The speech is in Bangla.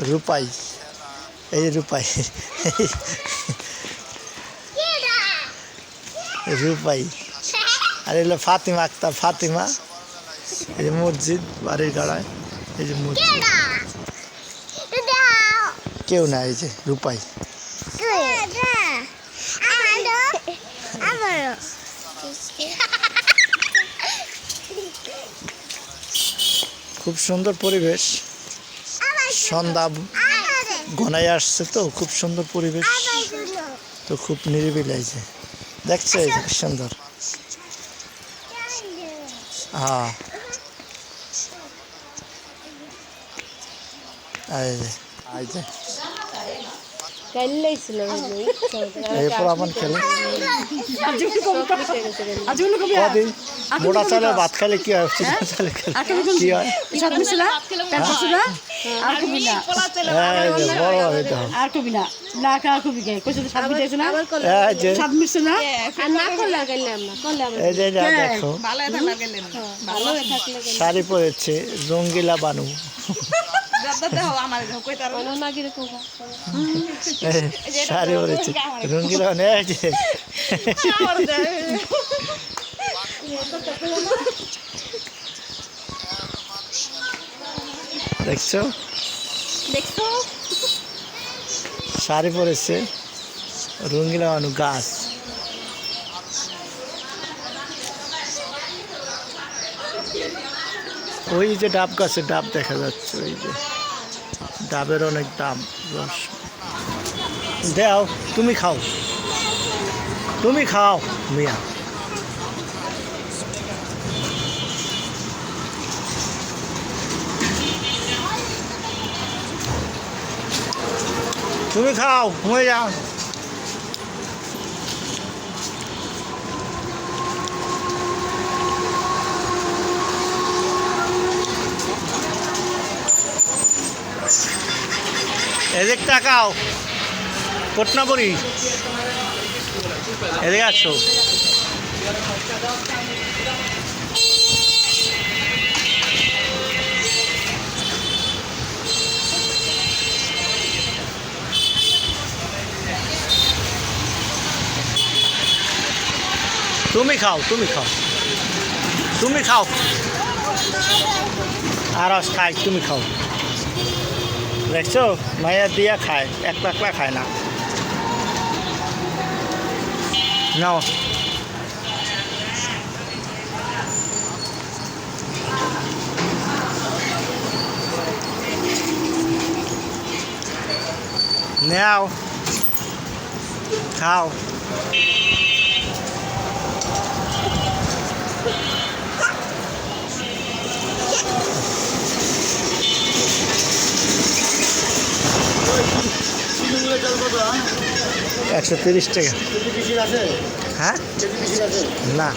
রূপাই, এই রূপাই, রূপাই। আর এগুলো ফাতিমা আক্তার, ফাতিমা। এই যে মসজিদ বাড়ির গাড়ায়, এই যে মসজিদ। কেউ না, এই যে রূপাই। খুব সুন্দর পরিবেশ, সন্ধ্যা ঘনায় আসছে তো, খুব সুন্দর পরিবেশ তো, খুব নিরিবিলি। এই যে দেখছো, এই যে সুন্দর। হ্যাঁ, এই যে এই যে এরপর আমার খেলে মোটা চালের ভাত খাইলে কি হয়, কি হয়, বড় হবে তো। দেখো শাড়ি পরেছে রঙ্গিলা বানু, শাড়ি পরেছে রঙ্গিলা দেখছো, দেখছো শাড়ি পরেছে রঙ্গিলা বানু। গাছ, ওই যে ডাব গাছে ডাব দেখা যাচ্ছে, ওই যে ডাবের অনেক দাম, রস দাও, তুমি খাও, তুমি খাও মিয়া। তুমি খাও, হয়ে যাও। এদিক তাকাও, পটনাবড়ি, এদিকে আসো। তুমি খাও, তুমি খাও, তুমি খাও, আর খাই, তুমি খাও। দেখছো মায়া দিয়া খায়, একলা একলা খায় না। নাও, নাও, খাও। $130। হ্যাঁ, না।